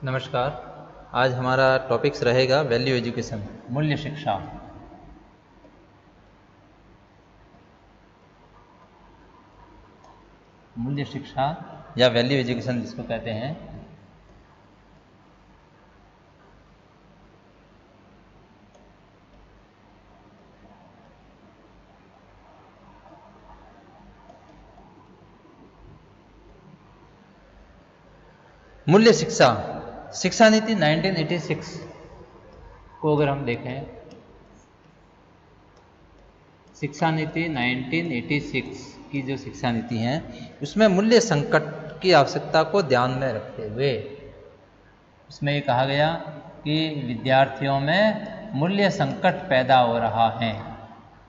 नमस्कार। आज हमारा टॉपिक्स रहेगा वैल्यू एजुकेशन, मूल्य शिक्षा। मूल्य शिक्षा या वैल्यू एजुकेशन जिसको कहते हैं। मूल्य शिक्षा, शिक्षा नीति 1986 को अगर हम देखें, शिक्षा नीति 1986 की जो शिक्षा नीति है उसमें मूल्य संकट की आवश्यकता को ध्यान में रखते हुए उसमें ये कहा गया कि विद्यार्थियों में मूल्य संकट पैदा हो रहा है।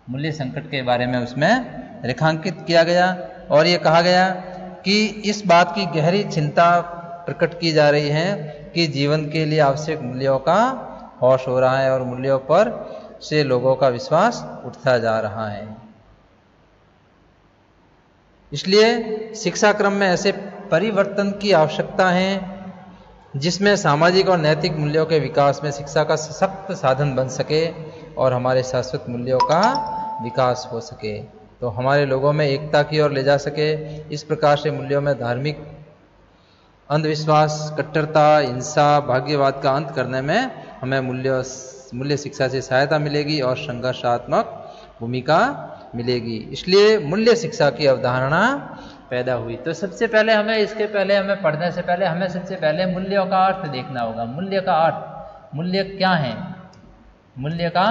मूल्य संकट के बारे में उसमें रेखांकित किया गया और ये कहा गया कि इस बात की गहरी चिंता प्रकट की जा रही है कि जीवन के लिए आवश्यक मूल्यों का होश हो रहा है और मूल्यों पर से लोगों का विश्वास उठता जा रहा है। इसलिए शिक्षा क्रम में ऐसे परिवर्तन की आवश्यकता है जिसमें सामाजिक और नैतिक मूल्यों के विकास में शिक्षा का सशक्त साधन बन सके और हमारे शाश्वत मूल्यों का विकास हो सके, तो हमारे लोगों में एकता की ओर ले जा सके। इस प्रकार से मूल्यों में धार्मिक अंधविश्वास, कट्टरता, हिंसा, भाग्यवाद का अंत करने में हमें मूल्य शिक्षा से सहायता मिलेगी और संघर्षात्मक भूमिका मिलेगी। इसलिए मूल्य शिक्षा की अवधारणा पैदा हुई। तो सबसे पहले हमें पढ़ने से पहले हमें सबसे पहले मूल्यों का अर्थ देखना होगा। मूल्य का अर्थ, मूल्य क्या है, मूल्य का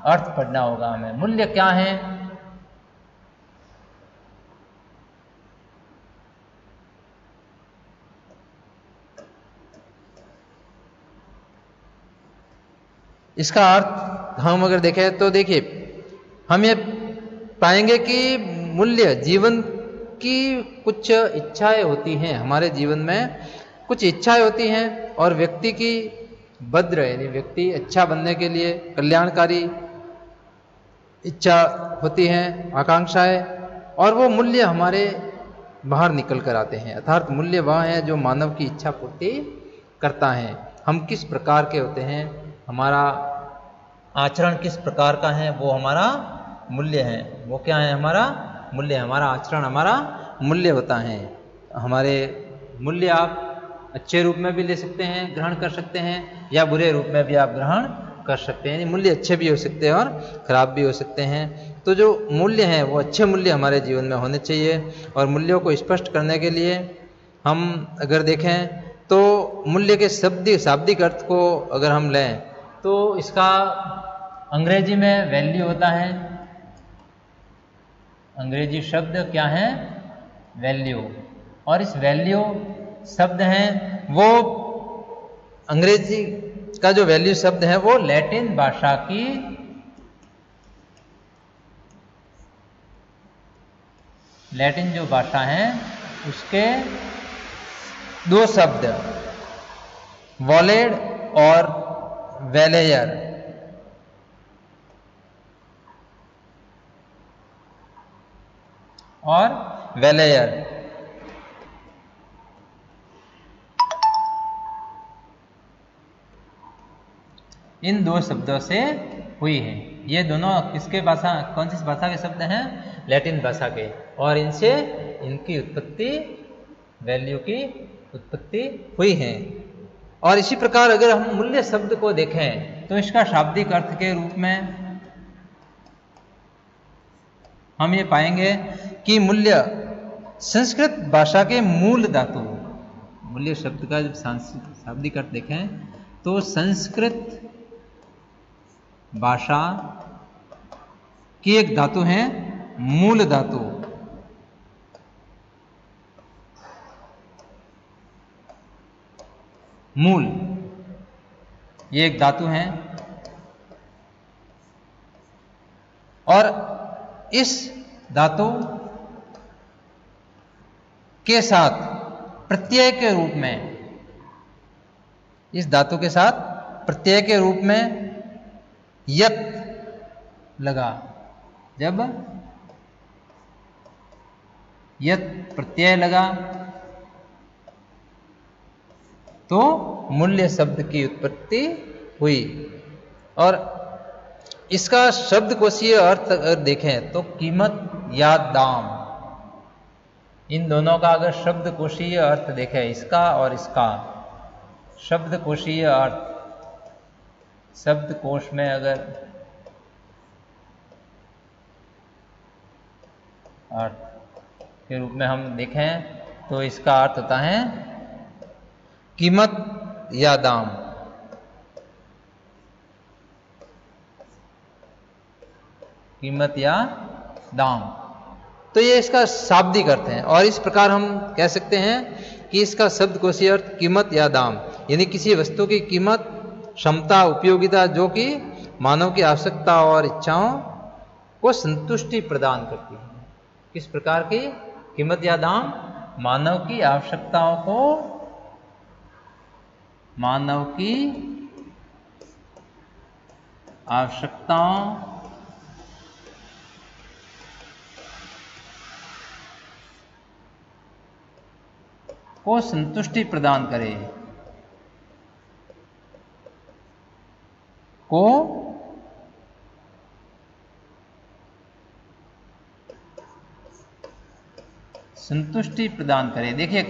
अर्थ पढ़ना होगा हमें। मूल्य क्या है? इसका अर्थ हम अगर देखें तो देखिए, हम ये पाएंगे कि मूल्य जीवन की कुछ इच्छाएं होती हैं। हमारे जीवन में कुछ इच्छाएं होती हैं और व्यक्ति की भद्र यानी व्यक्ति अच्छा बनने के लिए कल्याणकारी इच्छा होती हैं, आकांक्षाएं, और वो मूल्य हमारे बाहर निकल कर आते हैं। अर्थात मूल्य वह है जो मानव की इच्छा पूर्ति करता है। हम किस प्रकार के होते हैं, हमारा आचरण किस प्रकार का है, वो हमारा मूल्य है। वो क्या है? हमारा मूल्य। हमारा आचरण हमारा मूल्य होता है। हमारे मूल्य आप अच्छे रूप में भी ले सकते हैं, ग्रहण कर सकते हैं, या बुरे रूप में भी आप ग्रहण कर सकते हैं। मूल्य अच्छे भी हो सकते हैं और खराब भी हो सकते हैं। तो जो मूल्य हैं वो अच्छे मूल्य हमारे जीवन में होने चाहिए। और मूल्यों को स्पष्ट करने के लिए हम अगर देखें तो मूल्य के शाब्दिक अर्थ को अगर हम लें तो इसका अंग्रेजी में वैल्यू होता है। अंग्रेजी शब्द क्या है? वैल्यू। और इस वैल्यू शब्द है वो अंग्रेजी का जो वैल्यू शब्द है वो लैटिन भाषा की लैटिन जो भाषा है उसके दो शब्द वॉलेड और वेलेयर और वेलेयर, इन दो शब्दों से हुई है। ये दोनों किसके भाषा, कौन सी भाषा के शब्द हैं? लैटिन भाषा के। और इनसे इनकी उत्पत्ति, वैल्यू की उत्पत्ति हुई है। और इसी प्रकार अगर हम मूल्य शब्द को देखें तो इसका शाब्दिक अर्थ के रूप में हम ये पाएंगे कि मूल्य संस्कृत भाषा के मूल धातु। मूल्य शब्द का जब शाब्दिक अर्थ देखें तो संस्कृत भाषा की एक धातु है मूल धातु। मूल, ये एक धातु है और इस धातु के साथ प्रत्यय के रूप में, इस धातु के साथ प्रत्यय के रूप में यत लगा। जब यत प्रत्यय लगा तो मूल्य शब्द की उत्पत्ति हुई। और इसका शब्दकोशीय अर्थ अगर देखें तो कीमत या दाम, इन दोनों का अगर शब्दकोशीय अर्थ देखें, इसका और इसका शब्दकोशीय अर्थ, शब्दकोश में अगर अर्थ के रूप में हम देखें तो इसका अर्थ होता है कीमत या दाम। कीमत या दाम, तो ये इसका शाब्दिक अर्थ है। और इस प्रकार हम कह सकते हैं कि इसका शब्दकोशीय अर्थ कीमत या दाम, यानी किसी वस्तु की कीमत, क्षमता, उपयोगिता जो कि मानव की आवश्यकता और इच्छाओं को संतुष्टि प्रदान करती है। किस प्रकार की कीमत या दाम? मानव की आवश्यकताओं को, मानव की आवश्यकताओं को संतुष्टि प्रदान करे, को संतुष्टि प्रदान करे। देखिए,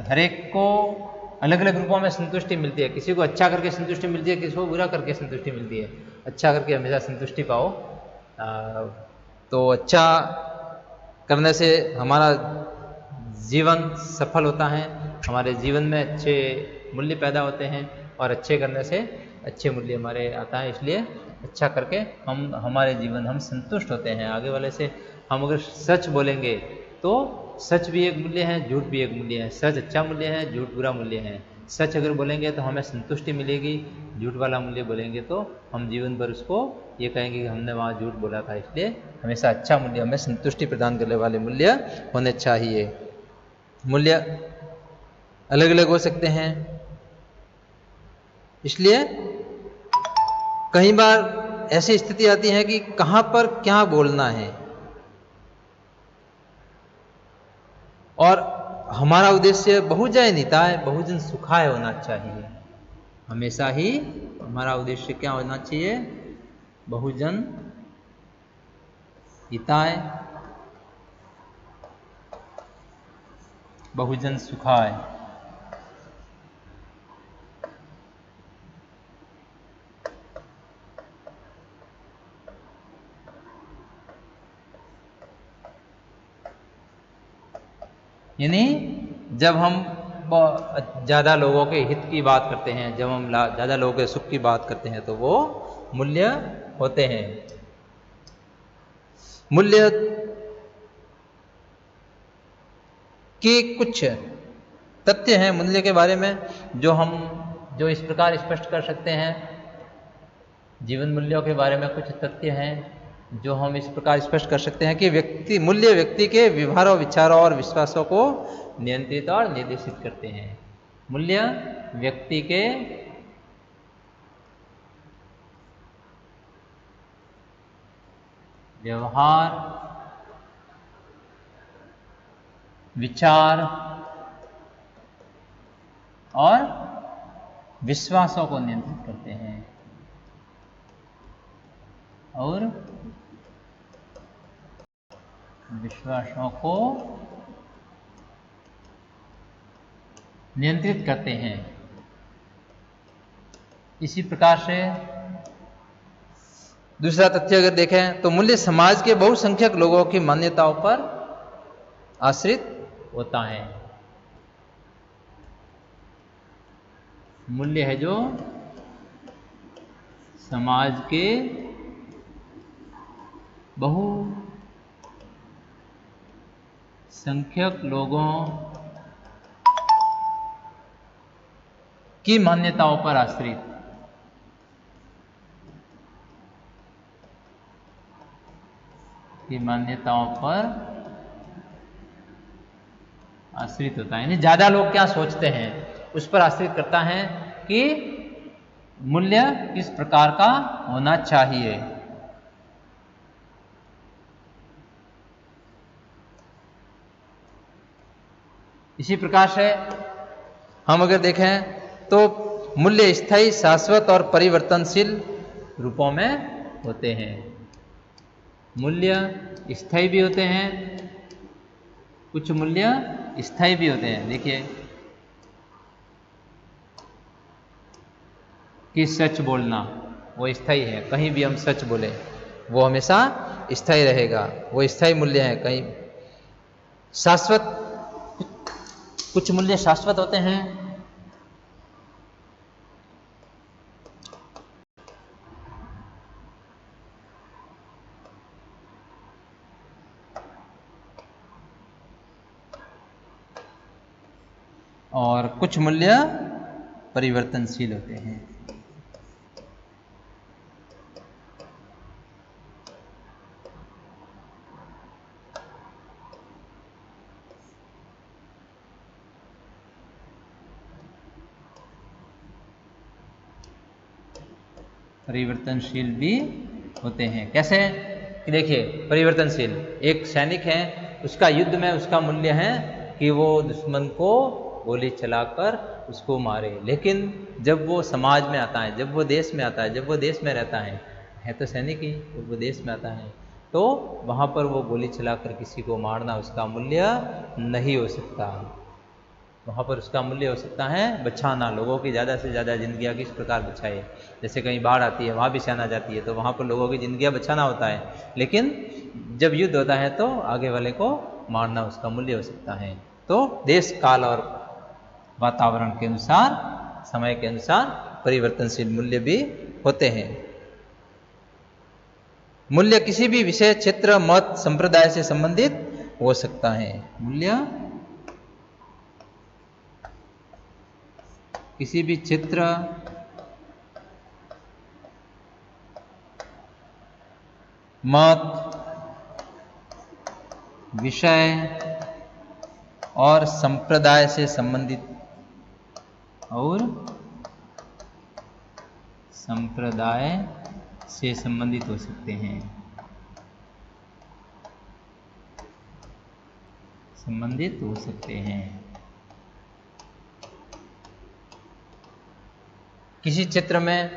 हर एक को अलग अलग रूपों में संतुष्टि मिलती है। किसी को अच्छा करके संतुष्टि मिलती है, किसी को बुरा करके संतुष्टि मिलती है। अच्छा करके हमेशा संतुष्टि पाओ, तो अच्छा करने से हमारा जीवन सफल होता है, हमारे जीवन में अच्छे मूल्य पैदा होते हैं, और अच्छे करने से अच्छे मूल्य हमारे आता है। इसलिए अच्छा करके हम हमारे जीवन हम संतुष्ट होते हैं आगे वाले से। हम अगर सच बोलेंगे तो सच भी एक मूल्य है, झूठ भी एक मूल्य है। सच अच्छा मूल्य है, झूठ बुरा मूल्य है। सच अगर बोलेंगे तो हमें संतुष्टि मिलेगी, झूठ वाला मूल्य बोलेंगे तो हम जीवन भर उसको ये कहेंगे कि हमने वहाँ झूठ बोला था। इसलिए हमेशा अच्छा मूल्य, हमें संतुष्टि प्रदान करने वाले मूल्य होने चाहिए। मूल्य अलग अलग हो सकते हैं, इसलिए कई बार ऐसी स्थिति आती है कि कहाँ पर क्या बोलना है, और हमारा उद्देश्य बहुजन हिताय बहुजन सुखाय होना चाहिए। हमेशा ही हमारा उद्देश्य क्या होना चाहिए? बहुजन हिताय बहुजन सुखाय। यानी जब हम ज़्यादा लोगों के हित की बात करते हैं, जब हम ज़्यादा लोगों के सुख की बात करते हैं, तो वो मूल्य होते हैं। मूल्य के कुछ तथ्य हैं मूल्य के बारे में जो इस प्रकार स्पष्ट कर सकते हैं। जीवन मूल्यों के बारे में कुछ तथ्य हैं जो हम इस प्रकार स्पष्ट कर सकते हैं कि मूल्य व्यक्ति के व्यवहारों, विचारों और विश्वासों को नियंत्रित और निर्देशित करते हैं। मूल्य व्यक्ति के व्यवहार, विचार और विश्वासों को नियंत्रित करते हैं, और विश्वासों को नियंत्रित करते हैं। इसी प्रकार से दूसरा तथ्य अगर देखें तो मूल्य समाज के बहुसंख्यक लोगों की मान्यताओं पर आश्रित होता है। मूल्य है जो समाज के बहुसंख्यक लोगों की मान्यताओं पर आश्रित होता है। यानी ज्यादा लोग क्या सोचते हैं उस पर आश्रित करता है कि मूल्य किस प्रकार का होना चाहिए। इसी प्रकार से हम अगर देखें तो मूल्य स्थायी, शाश्वत और परिवर्तनशील रूपों में होते हैं। मूल्य स्थायी भी होते हैं, कुछ मूल्य स्थायी भी होते हैं। देखिए कि सच बोलना वो स्थायी है, कहीं भी हम सच बोले वो हमेशा स्थायी रहेगा, वो स्थायी मूल्य है। कहीं शाश्वत, कुछ मूल्य शाश्वत होते हैं, और कुछ मूल्य परिवर्तनशील होते हैं। परिवर्तनशील भी होते हैं। कैसे कि देखिए, परिवर्तनशील, एक सैनिक है, उसका युद्ध में उसका मूल्य है कि वो दुश्मन को गोली चलाकर उसको मारे, लेकिन जब वो समाज में आता है, जब वो देश में आता है, जब वो देश में रहता है तो सैनिक ही, जब वो देश में आता है तो वहाँ पर वो गोली चलाकर किसी को मारना उसका मूल्य नहीं हो सकता। वहाँ पर उसका मूल्य हो सकता है बचाना, लोगों की ज़्यादा से ज़्यादा जिंदगियाँ किस प्रकार बचाए। जैसे कहीं बाढ़ आती है, वहाँ भी सेना जाती है, तो वहाँ पर लोगों की जिंदगियाँ बचाना होता है, लेकिन जब युद्ध होता है तो आगे वाले को मारना उसका मूल्य हो सकता है। तो देश काल और वातावरण के अनुसार, समय के अनुसार परिवर्तनशील मूल्य भी होते हैं। मूल्य किसी भी विषय, क्षेत्र, मत, संप्रदाय से संबंधित हो सकता है। मूल्य किसी भी क्षेत्र, मत, विषय और संप्रदाय से संबंधित हो सकते हैं। संबंधित हो सकते हैं। किसी क्षेत्र में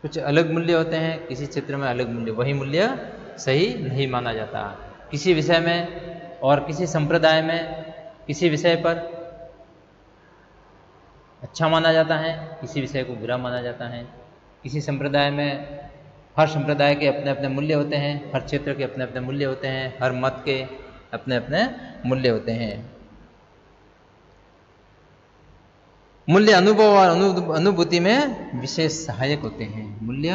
कुछ अलग मूल्य होते हैं, किसी क्षेत्र में अलग मूल्य, वही मूल्य सही नहीं माना जाता। किसी विषय में और किसी संप्रदाय में किसी विषय पर अच्छा माना जाता है, किसी विषय को बुरा माना जाता है। किसी संप्रदाय में, हर संप्रदाय के अपने अपने मूल्य होते हैं, हर क्षेत्र के अपने अपने मूल्य होते हैं, हर मत के अपने अपने मूल्य होते हैं। मूल्य अनुभव और अनुभूति में विशेष सहायक होते हैं। मूल्य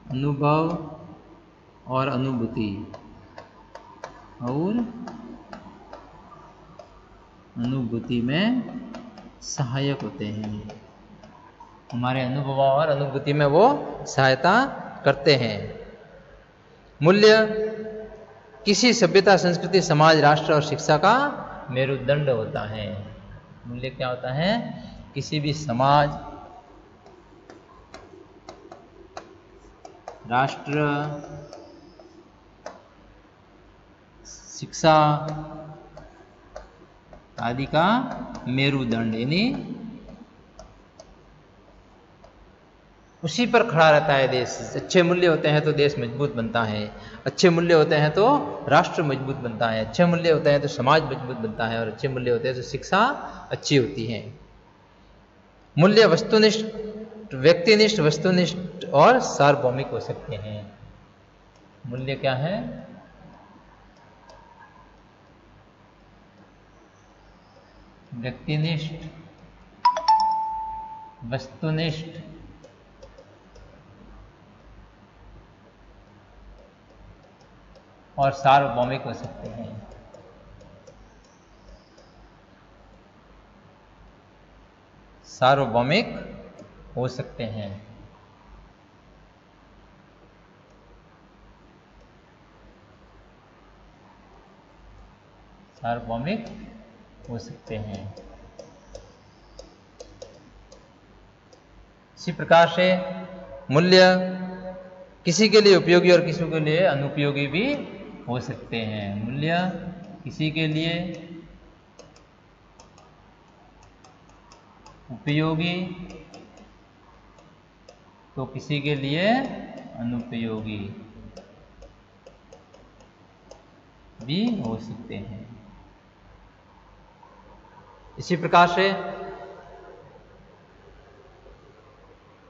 अनुभव और अनुभूति में सहायक होते हैं। हमारे अनुभव और अनुभूति में वो सहायता करते हैं। मूल्य किसी सभ्यता, संस्कृति, समाज, राष्ट्र और शिक्षा का मेरुदंड होता है। मूल्य क्या होता है? किसी भी समाज, राष्ट्र, शिक्षा आदि का मेरुदंड, यानी उसी पर खड़ा रहता है देश। अच्छे मूल्य होते हैं तो देश मजबूत बनता है, अच्छे मूल्य होते हैं तो राष्ट्र मजबूत बनता है, अच्छे मूल्य होते हैं तो समाज मजबूत बनता है, और अच्छे मूल्य होते हैं तो शिक्षा अच्छी होती है। मूल्य वस्तुनिष्ठ, व्यक्तिनिष्ठ, वस्तुनिष्ठ और सार्वभौमिक हो सकते हैं। मूल्य क्या है? व्यक्तिनिष्ठ, वस्तुनिष्ठ और सार्वभौमिक हो सकते हैं। सार्वभौमिक हो सकते हैं। सार्वभौमिक हो सकते हैं। इसी प्रकार से मूल्य किसी के लिए उपयोगी और किसी के लिए अनुपयोगी भी हो सकते हैं। मूल्य किसी के लिए उपयोगी तो किसी के लिए अनुपयोगी भी हो सकते हैं। इसी प्रकार से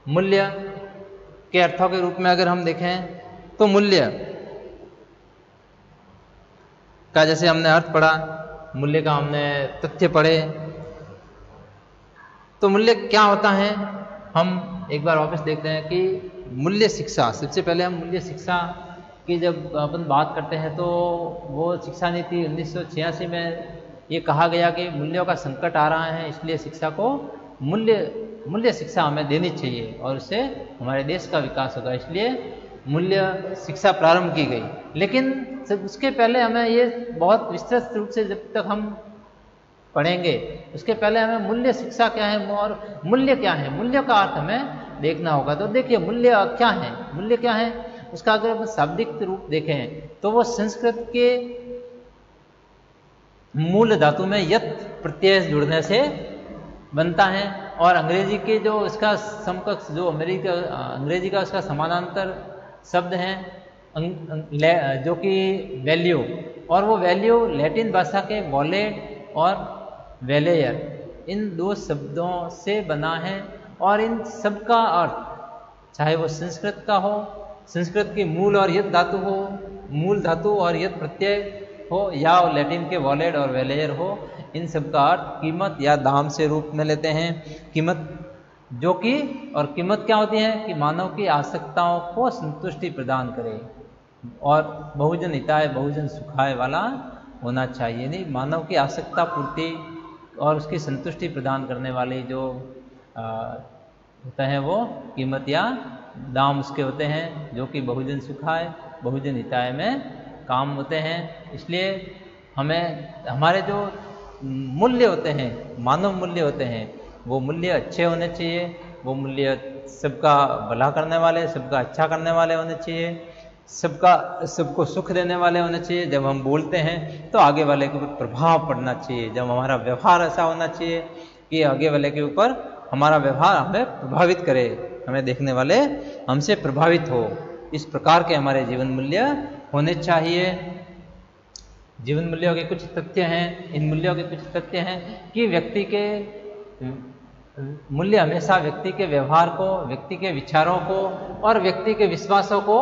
मूल्य के अर्थों के रूप में अगर हम देखें तो मूल्य का जैसे हमने अर्थ पढ़ा, मूल्य का हमने तथ्य पढ़े, तो मूल्य क्या होता है हम एक बार वापस देखते हैं कि मूल्य शिक्षा, सबसे पहले हम मूल्य शिक्षा की जब अपन बात करते हैं तो वो शिक्षा नीति 1986 में ये कहा गया कि मूल्यों का संकट आ रहा है, इसलिए शिक्षा को मूल्य शिक्षा हमें देनी चाहिए और उससे हमारे देश का विकास होगा, इसलिए मूल्य शिक्षा प्रारंभ की गई। लेकिन उसके पहले हमें ये बहुत विस्तृत रूप से जब तक हम पढ़ेंगे, उसके पहले हमें मूल्य शिक्षा क्या है और मूल्य क्या है, मूल्य का अर्थ हमें देखना होगा। तो देखिए मूल्य क्या है, मूल्य क्या है उसका अगर हम शाब्दिक रूप देखें तो वो संस्कृत के मूल धातु में यत प्रत्यय जुड़ने से बनता है और अंग्रेजी के जो इसका समकक्ष जो अंग्रेजी का उसका समानांतर शब्द है जो कि वैल्यू, और वो वैल्यू लैटिन भाषा के वॉलेट और वेलेयर इन दो शब्दों से बना है और इन सब का अर्थ चाहे वो संस्कृत का हो, संस्कृत की मूल और यत धातु हो, मूल धातु और यत प्रत्यय हो, या लैटिन के वॉलेट और वेलेयर हो, इन सब का अर्थ कीमत या दाम से रूप में लेते हैं। कीमत जो कि और कीमत क्या होती है कि मानव की आवश्यकताओं को संतुष्टि प्रदान करे और बहुजन हिताय बहुजन सुखाय वाला होना चाहिए। नहीं, मानव की आवश्यकता पूर्ति और उसकी संतुष्टि प्रदान करने वाली जो होता है वो कीमत या दाम उसके होते हैं, जो कि बहुजन सुखाय बहुजन हिताय में काम होते हैं। इसलिए हमें हमारे जो मूल्य होते हैं, मानव मूल्य होते हैं, वो मूल्य अच्छे होने चाहिए, वो मूल्य सबका भला करने वाले, सबका अच्छा करने वाले होने चाहिए, सबको सुख देने वाले होने चाहिए। जब हम बोलते हैं तो आगे वाले के ऊपर प्रभाव पड़ना चाहिए, जब हमारा व्यवहार ऐसा होना चाहिए कि आगे वाले के ऊपर हमारा व्यवहार हमें प्रभावित करे, हमें देखने वाले हमसे प्रभावित हो, इस प्रकार के हमारे जीवन मूल्य होने चाहिए। जीवन मूल्यों के कुछ तथ्य हैं, इन मूल्यों के कुछ तथ्य हैं कि व्यक्ति के मूल्य हमेशा व्यक्ति के व्यवहार को, व्यक्ति के विचारों को और व्यक्ति के विश्वासों को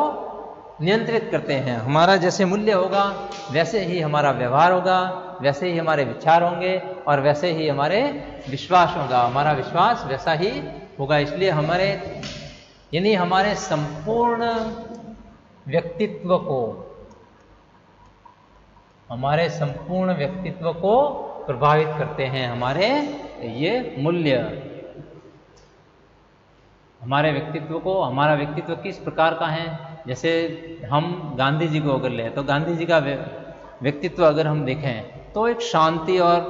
नियंत्रित करते हैं। हमारा जैसे मूल्य होगा वैसे ही हमारा व्यवहार होगा, वैसे ही हमारे विचार होंगे और वैसे ही हमारे विश्वास होगा, हमारा विश्वास वैसा ही होगा। इसलिए हमारे संपूर्ण व्यक्तित्व को, हमारे संपूर्ण व्यक्तित्व को प्रभावित करते हैं हमारे ये मूल्य। हमारे व्यक्तित्व को, हमारा व्यक्तित्व किस प्रकार का है, जैसे हम गांधी जी को अगर लें तो गांधी जी का व्यक्तित्व अगर हम देखें तो एक शांति और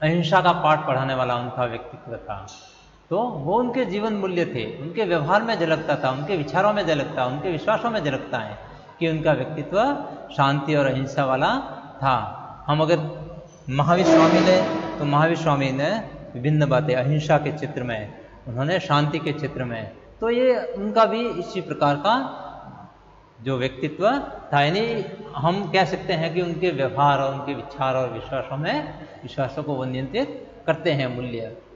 अहिंसा का पाठ पढ़ाने वाला उनका व्यक्तित्व था। तो वो उनके जीवन मूल्य थे, उनके व्यवहार में झलकता था, उनके विचारों में झलकता, उनके विश्वासों में झलकता है कि उनका व्यक्तित्व शांति और अहिंसा वाला था। हम अगर महावीर स्वामी लें तो महावीर स्वामी ने विभिन्न बातें अहिंसा के चित्र में, उन्होंने शांति के चित्र में, तो ये उनका भी इसी प्रकार का जो व्यक्तित्व था। यानी हम कह सकते हैं कि उनके व्यवहार और उनके विचार और विश्वासों को वो नियंत्रित करते हैं।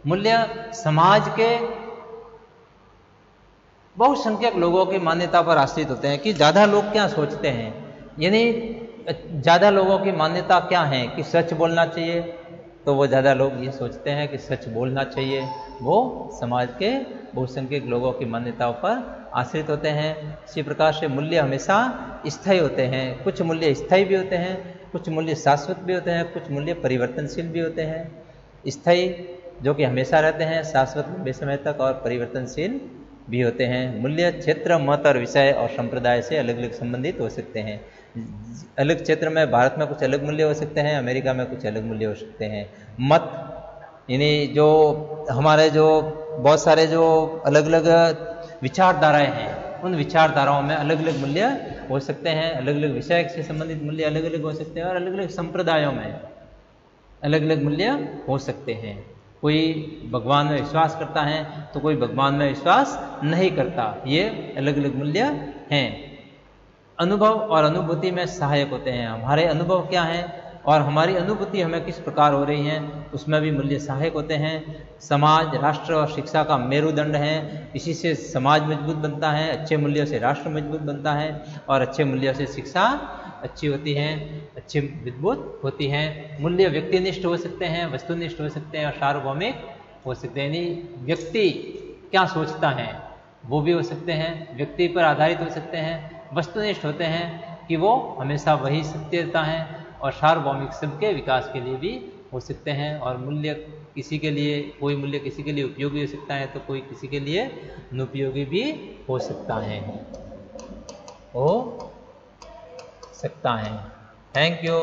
मूल्य समाज के बहुसंख्यक लोगों की मान्यता पर आश्रित होते हैं कि ज़्यादा लोग क्या सोचते हैं, यानी ज़्यादा लोगों की मान्यता क्या है कि सच बोलना चाहिए, तो वो ज़्यादा लोग ये सोचते हैं कि सच बोलना चाहिए। वो समाज के बहुसंख्यक लोगों की मान्यताओं पर आश्रित होते हैं। इसी प्रकार से मूल्य हमेशा स्थायी होते हैं, कुछ मूल्य स्थायी भी होते हैं, कुछ मूल्य शाश्वत भी होते हैं, कुछ मूल्य परिवर्तनशील भी होते हैं। स्थायी जो कि हमेशा रहते हैं, शाश्वत लंबे समय तक, और परिवर्तनशील भी होते हैं। मूल्य क्षेत्र, मत और विषय और संप्रदाय से अलग अलग संबंधित हो सकते हैं। अलग क्षेत्र में भारत में कुछ अलग मूल्य हो सकते हैं, अमेरिका में कुछ अलग मूल्य हो सकते हैं। मत यानी जो हमारे जो बहुत सारे जो अलग अलग विचारधाराएं हैं, उन विचारधाराओं में अलग अलग मूल्य हो सकते हैं। अलग अलग विषय से संबंधित मूल्य अलग अलग हो सकते हैं और अलग अलग संप्रदायों में अलग अलग मूल्य हो सकते हैं। कोई भगवान में विश्वास करता है तो कोई भगवान में विश्वास नहीं करता। ये अलग अलग मूल्य हैं। अनुभव और अनुभूति में सहायक होते हैं। हमारे अनुभव क्या हैं और हमारी अनुभूति हमें किस प्रकार हो रही हैं, उसमें भी मूल्य सहायक होते हैं। समाज, राष्ट्र और शिक्षा का मेरुदंड है। इसी से समाज मजबूत बनता है, अच्छे मूल्यों से राष्ट्र मजबूत बनता है और अच्छे मूल्यों से शिक्षा अच्छी होती है, अच्छी मजबूत होती है। मूल्य व्यक्तिनिष्ठ हो सकते हैं, वस्तुनिष्ठ हो सकते हैं और सार्वभौमिक हो सकते हैं। यानी व्यक्ति क्या सोचता है वो भी हो सकते हैं, व्यक्ति पर आधारित हो सकते हैं। वस्तुनिष्ठ होते हैं कि वो हमेशा वही सत्य देता है और सार्वभौमिक सबके विकास के लिए भी हो सकते हैं। और मूल्य किसी के लिए, कोई मूल्य किसी के लिए उपयोगी हो सकता है तो कोई किसी के लिए अनुपयोगी भी हो सकता है, हो सकता है। Thank you.